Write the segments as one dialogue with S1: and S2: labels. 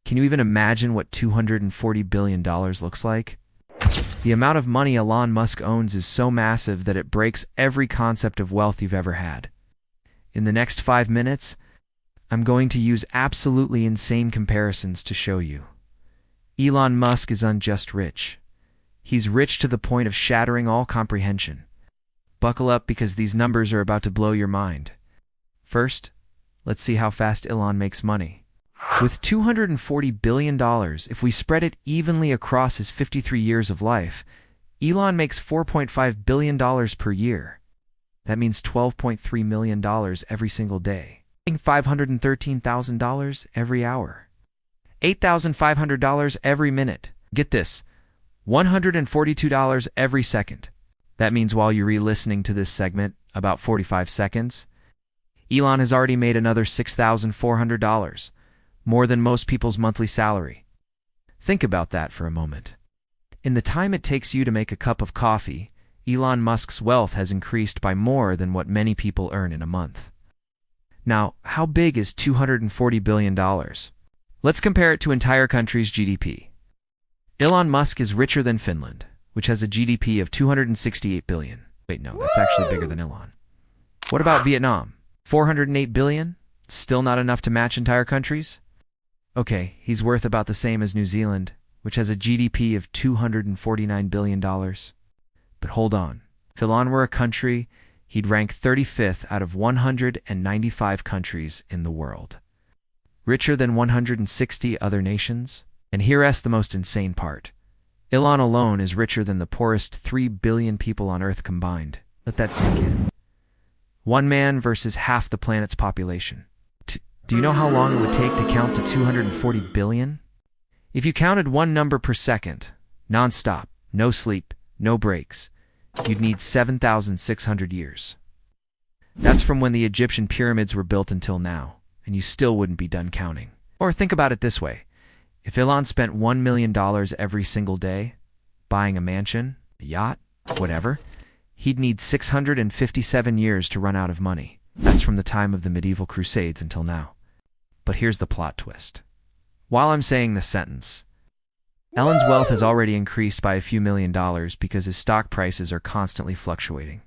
S1: Can you even imagine what $240 billion looks like? The amount of money Elon Musk owns is so massive that it breaks every concept of wealth you've ever had. In the next 5 minutes, I'm going to use absolutely insane comparisons to show you. Elon Musk is unjust rich. He's rich to the point of shattering all comprehension. Buckle up because these numbers are about to blow your mind. First, let's see how fast Elon makes money. With $240 billion, if we spread it evenly across his 53 years of life, Elon makes $4.5 billion per year. That means $12.3 million every single day. $513,000 every hour. $8,500 every minute. Get this, $142 every second. That means while you're re-listening to this segment, about 45 seconds, Elon has already made another $6,400, more than most people's monthly salary. Think about that for a moment. In the time it takes you to make a cup of coffee, Elon Musk's wealth has increased by more than what many people earn in a month. Now, how big is $240 billion? Let's compare it to entire country's GDP. Elon Musk is richer than Finland, which has a GDP of $268 billion. Wait, no, that's actually bigger than Elon. What about Vietnam? $408 billion? Still not enough to match entire countries? Okay, he's worth about the same as New Zealand, which has a GDP of $249 billion. But hold on, if Elon were a country, he'd rank 35th out of 195 countries in the world. Richer than 160 other nations? And here's the most insane part. Elon alone is richer than the poorest 3 billion people on Earth combined. Let that sink in. One man versus half the planet's population. Do you know how long it would take to count to 240 billion? If you counted one number per second, non-stop, no sleep, no breaks, you'd need 7,600 years. That's from when the Egyptian pyramids were built until now, and you still wouldn't be done counting. Or think about it this way. If Elon spent $1 million every single day, buying a mansion, a yacht, whatever, he'd need 657 years to run out of money. That's from the time of the medieval crusades until now. But here's the plot twist. While I'm saying this sentence, Elon's wealth has already increased by a few $1,000,000 because his stock prices are constantly fluctuating.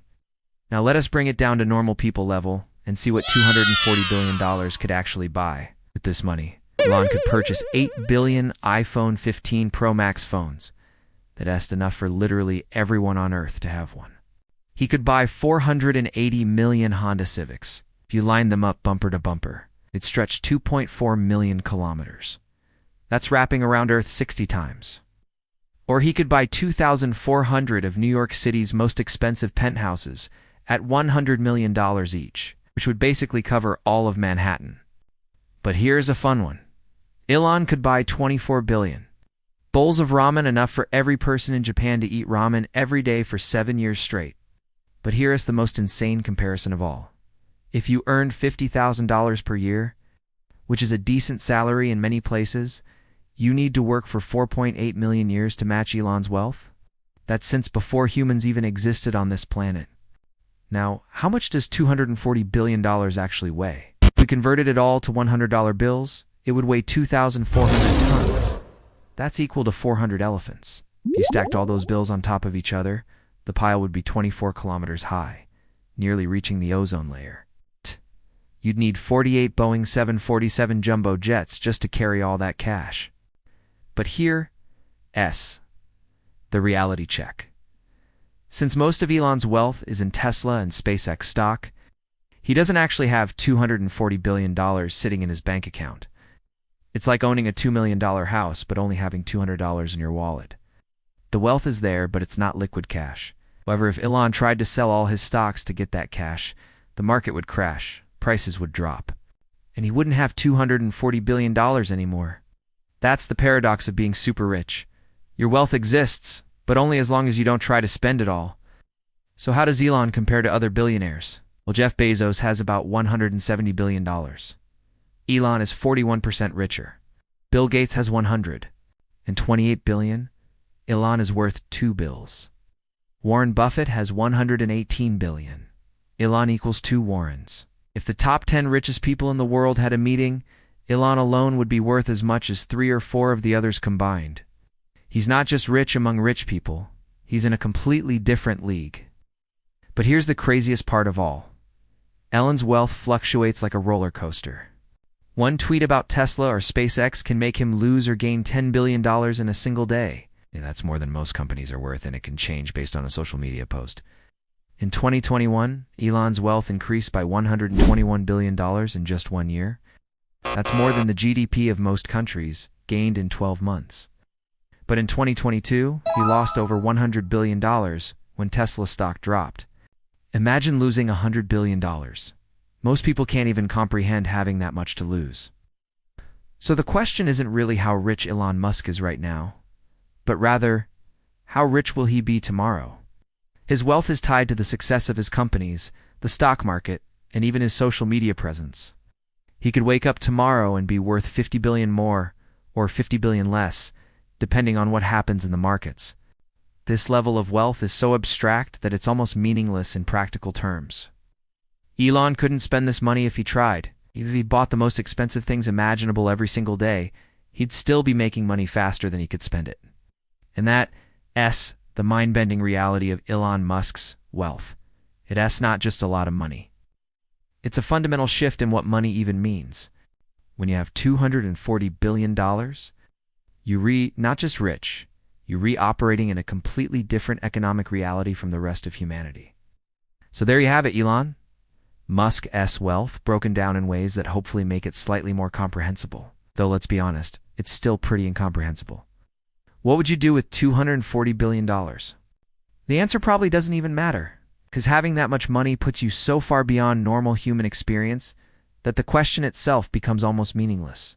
S1: Now let us bring it down to normal people level and see what $240 billion could actually buy. With this money, Elon could purchase 8 billion iPhone 15 Pro Max phones. That's enough for literally everyone on Earth to have one. He could buy 480 million Honda Civics. If you line them up bumper to bumper, it'd stretch 2.4 million kilometers. That's wrapping around Earth 60 times. Or he could buy 2,400 of New York City's most expensive penthouses at $100 million each, which would basically cover all of Manhattan. But here's a fun one. Elon could buy 24 billion. Bowls of ramen enough for every person in Japan to eat ramen every day for 7 years straight. But here is the most insane comparison of all. If you earned $50,000 per year, which is a decent salary in many places, you need to work for 4.8 million years to match Elon's wealth? That's since before humans even existed on this planet. Now, how much does $240 billion actually weigh? If we converted it all to $100 bills, it would weigh 2,400 tons. That's equal to 400 elephants. If you stacked all those bills on top of each other, the pile would be 24 kilometers high, nearly reaching the ozone layer. You'd need 48 Boeing 747 jumbo jets just to carry all that cash. But here's the reality check. Since most of Elon's wealth is in Tesla and SpaceX stock, he doesn't actually have $240 billion sitting in his bank account. It's like owning a $2 million house but only having $200 in your wallet. The wealth is there, but it's not liquid cash. However, if Elon tried to sell all his stocks to get that cash, the market would crash, prices would drop, and he wouldn't have $240 billion anymore. That's the paradox of being super rich. Your wealth exists, but only as long as you don't try to spend it all. So how does Elon compare to other billionaires? Well, Jeff Bezos has about $170 billion. Elon is 41% richer. Bill Gates has 128 billion. Elon is worth 2 bills. Warren Buffett has 118 billion. Elon equals 2 Warrens. If the top 10 richest people in the world had a meeting, Elon alone would be worth as much as 3 or 4 of the others combined. He's not just rich among rich people, he's in a completely different league. But here's the craziest part of all. Elon's wealth fluctuates like a roller coaster. One tweet about Tesla or SpaceX can make him lose or gain $10 billion in a single day. Yeah, that's more than most companies are worth, and it can change based on a social media post. In 2021, Elon's wealth increased by $121 billion in just 1 year. That's more than the GDP of most countries gained in 12 months. But in 2022, he lost over $100 billion when Tesla stock dropped. Imagine losing $100 billion. Most people can't even comprehend having that much to lose. So the question isn't really how rich Elon Musk is right now, but rather, how rich will he be tomorrow? His wealth is tied to the success of his companies, the stock market, and even his social media presence. He could wake up tomorrow and be worth 50 billion more, or 50 billion less, depending on what happens in the markets. This level of wealth is so abstract that it's almost meaningless in practical terms. Elon couldn't spend this money if he tried. Even if he bought the most expensive things imaginable every single day, he'd still be making money faster than he could spend it. And that's the mind-bending reality of Elon Musk's wealth. It's not just a lot of money. It's a fundamental shift in what money even means. When you have $240 billion, not just rich, you're operating in a completely different economic reality from the rest of humanity. So there you have it, Elon Musk's wealth, broken down in ways that hopefully make it slightly more comprehensible. Though let's be honest, it's still pretty incomprehensible. What would you do with $240 billion? The answer probably doesn't even matter, because having that much money puts you so far beyond normal human experience that the question itself becomes almost meaningless.